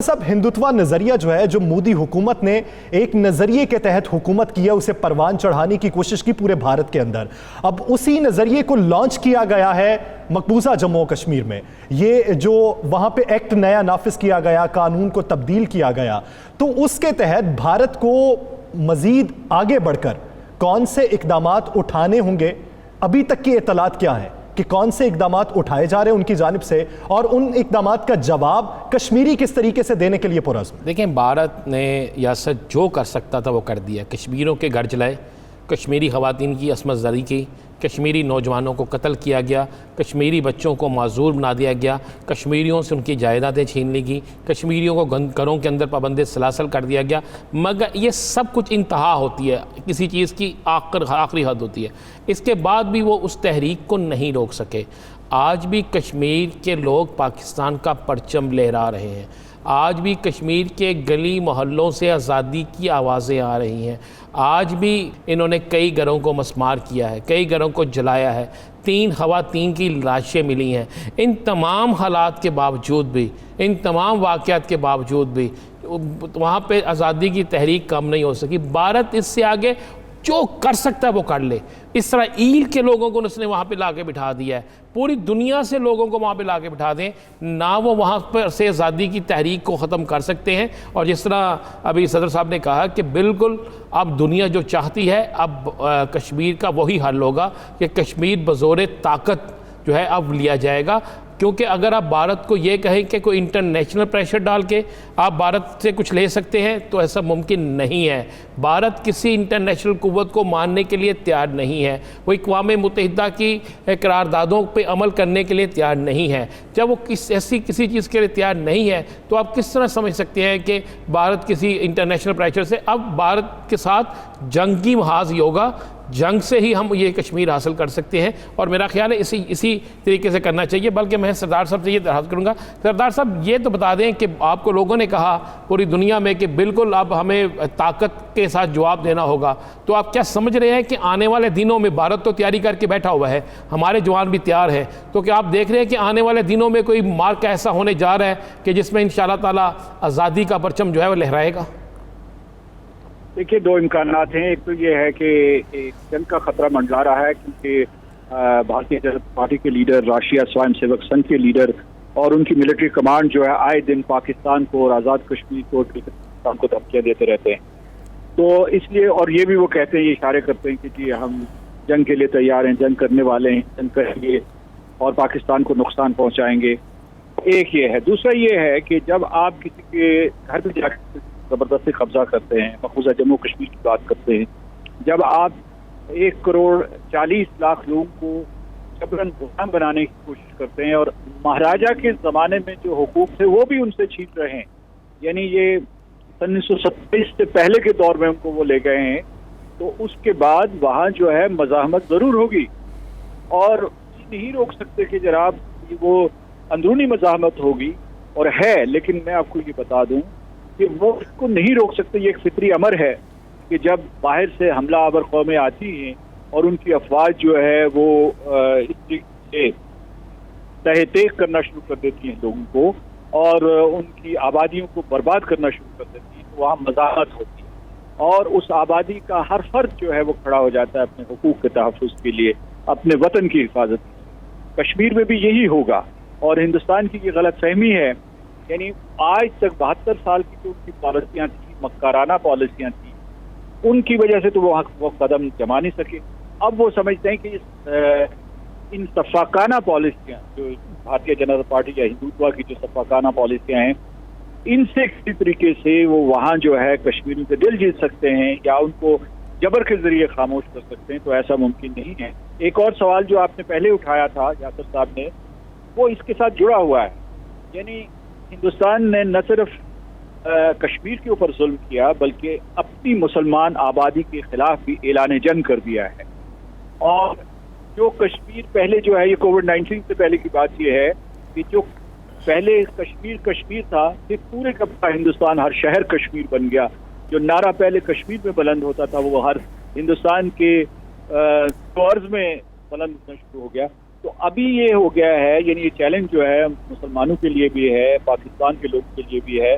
सब हिंदुत्व नजरिया जो है, जो मोदी हुकूमत ने एक नजरिए के तहत हुकूमत की है, उसे परवान चढ़ाने की कोशिश की पूरे भारत के अंदर। अब उसी नजरिए को लॉन्च किया गया है मकबूजा जम्मू कश्मीर में। ये जो वहां पे एक्ट नया नाफिज किया गया, कानून को तब्दील किया गया, तो उसके तहत भारत को मजीद आगे बढ़कर कौन से इकदामात उठाने होंगे, अभी तक की इत्तलात क्या है कि कौन से इकदामात उठाए जा रहे हैं उनकी जानिब से, और उन इकदामात का जवाब कश्मीरी किस तरीके से देने के लिए पुरज़्म? देखें, भारत ने रियासत जो कर सकता था वो कर दिया। कश्मीरों के घर जलाए, कश्मीरी ख़वातीन की असमत ज़री की, कश्मीरी नौजवानों को कत्ल किया गया, कश्मीरी बच्चों को माजूर बना दिया गया, कश्मीरियों से उनकी जायदादें छीन ली गई, कश्मीरियों को घरों के अंदर पाबंद सलासल कर दिया गया। मगर ये सब कुछ इंतहा होती है, किसी चीज़ की आखिरी हद होती है। इसके बाद भी वो उस तहरीक को नहीं रोक सके। आज भी कश्मीर के लोग पाकिस्तान का परचम लहरा रहे हैं। आज भी कश्मीर के गली मोहल्लों से आज़ादी की आवाज़ें आ रही हैं। आज भी इन्होंने कई घरों को मस्मार किया है, कई घरों को जलाया है, 3 ख़वातीन की लाशें मिली हैं। इन तमाम हालात के बावजूद भी, इन तमाम वाक़यात के बावजूद भी वहाँ पे आज़ादी की तहरीक कम नहीं हो सकी। भारत इससे आगे जो कर सकता है वो कर ले। इसराइल के लोगों को उसने वहाँ पे लाके बिठा दिया है, पूरी दुनिया से लोगों को वहाँ पे लाके बिठा दें ना, वो वहाँ पर से आज़ादी की तहरीक को ख़त्म कर सकते हैं। और जिस तरह अभी सदर साहब ने कहा कि बिल्कुल अब दुनिया जो चाहती है, अब कश्मीर का वही हल होगा कि कश्मीर बज़ोर ताकत जो है अब लिया जाएगा। क्योंकि अगर आप भारत को ये कहें कि कोई इंटरनेशनल प्रेशर डाल के आप भारत से कुछ ले सकते हैं, तो ऐसा मुमकिन नहीं है। भारत किसी इंटरनेशनल कुव्वत को मानने के लिए तैयार नहीं है, वो अक़वाम मुत्तहिदा की करारदादों पे अमल करने के लिए तैयार नहीं है। जब वो किसी चीज़ के लिए तैयार नहीं है, तो आप किस तरह समझ सकते हैं कि भारत किसी इंटरनेशनल प्रेशर से, अब भारत के साथ जंगी महाज ही होगा, जंग से ही हम ये कश्मीर हासिल कर सकते हैं। और मेरा ख्याल है इसी तरीके से करना चाहिए। बल्कि मैं सरदार साहब से ये दरख्वास्त करूँगा, सरदार साहब ये तो बता दें कि आपको लोगों ने कहा पूरी दुनिया में कि बिल्कुल अब हमें ताकत के साथ जवाब देना होगा, तो आप क्या समझ रहे हैं कि आने वाले दिनों में भारत तो तैयारी करके बैठा हुआ है, हमारे जवान भी तैयार हैं, तो क्या आप देख रहे हैं कि आने वाले दिनों में कोई मार्क ऐसा होने जा रहा है कि जिसमें इंशाअल्लाह ताला आज़ादी का परचम जो है वो लहराएगा? देखिए, 2 इम्कानात हैं। एक तो ये है कि जंग का खतरा मंडरा रहा है, क्योंकि भारतीय जनता पार्टी के लीडर, राष्ट्रीय स्वयं सेवक संघ के लीडर और उनकी मिलिट्री कमांड जो है आए दिन पाकिस्तान को और आज़ाद कश्मीर को धमकियाँ देते रहते हैं। तो इसलिए, और ये भी वो कहते हैं, ये इशारे करते हैं कि जी हम जंग के लिए तैयार हैं, जंग करने वाले हैं, जंग करेंगे और पाकिस्तान को नुकसान पहुँचाएंगे। एक ये है। दूसरा ये है कि जब आप किसी के घर पर जाकर ज़बरदस्ती कब्जा करते हैं, मकबूजा जम्मू कश्मीर की बात करते हैं, जब आप 1,40,00,000 लोगों को जबरन गुलाम बनाने की कोशिश करते हैं और महाराजा के ज़माने में जो हुकूक थे वो भी उनसे छीन रहे हैं, यानी ये 1927 से पहले के दौर में उनको वो ले गए हैं, तो उसके बाद वहाँ जो है मज़ाहमत ज़रूर होगी और नहीं रोक सकते कि जनाब वो अंदरूनी मज़ाहमत होगी और है। लेकिन मैं आपको ये बता दूँ कि वो इसको नहीं रोक सकते। ये एक फितरी अमर है कि जब बाहर से हमला आवर कौमें आती हैं और उनकी अफवाज जो है वो इस तरीके से तहतेक करना शुरू कर देती हैं लोगों को और उनकी आबादियों को बर्बाद करना शुरू कर देती हैं, तो वहाँ मज़ाहमत होती है और उस आबादी का हर फर्द जो है वो खड़ा हो जाता है अपने हुकूक के तहफ़्फ़ुज़ के लिए, अपने वतन की हिफाजत के लिए। कश्मीर में भी यही होगा और हिंदुस्तान की ये गलत फहमी है, यानी आज तक 72 साल की जो उनकी पॉलिसियाँ थी, मक्काराना पॉलिसियाँ थी, उनकी वजह से तो वो कदम जमा नहीं सके। अब वो समझते हैं कि इन सफ़ाकाना पॉलिसियाँ जो भारतीय जनता पार्टी या हिंदुत्व की जो सफ़ाकाना पॉलिसियाँ हैं, इनसे किसी तरीके से वो वहाँ जो है कश्मीरियों के दिल जीत सकते हैं या उनको जबर के जरिए खामोश कर सकते हैं, तो ऐसा मुमकिन नहीं है। एक और सवाल जो आपने पहले उठाया था यासर साहब ने, वो इसके साथ जुड़ा हुआ है। यानी हिंदुस्तान ने न सिर्फ कश्मीर के ऊपर जुल्म किया बल्कि अपनी मुसलमान आबादी के खिलाफ भी ऐलान जंग कर दिया है। और जो कश्मीर पहले जो है, ये कोविड-19 से पहले की बात ये है कि जो पहले कश्मीर था, फिर पूरे का पूरा हिंदुस्तान, हर शहर कश्मीर बन गया। जो नारा पहले कश्मीर में बुलंद होता था वो हर हिंदुस्तान के तर्ज में बुलंद होना शुरू हो गया। تو ابھی یہ ہو گیا ہے، یعنی یہ چیلنج جو ہے مسلمانوں کے لیے بھی ہے، پاکستان کے لوگوں کے لیے بھی ہے،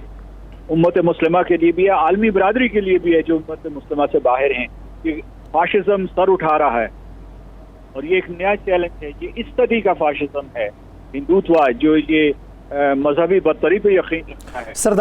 امت مسلمہ کے لیے بھی ہے، عالمی برادری کے لیے بھی ہے جو امت مسلمہ سے باہر ہیں، کہ فاشزم سر اٹھا رہا ہے اور یہ ایک نیا چیلنج ہے۔ یہ اس طرح کا فاشزم ہے، ہندوتوا، جو یہ مذہبی برتری پہ یقین رکھتا ہے۔ سردار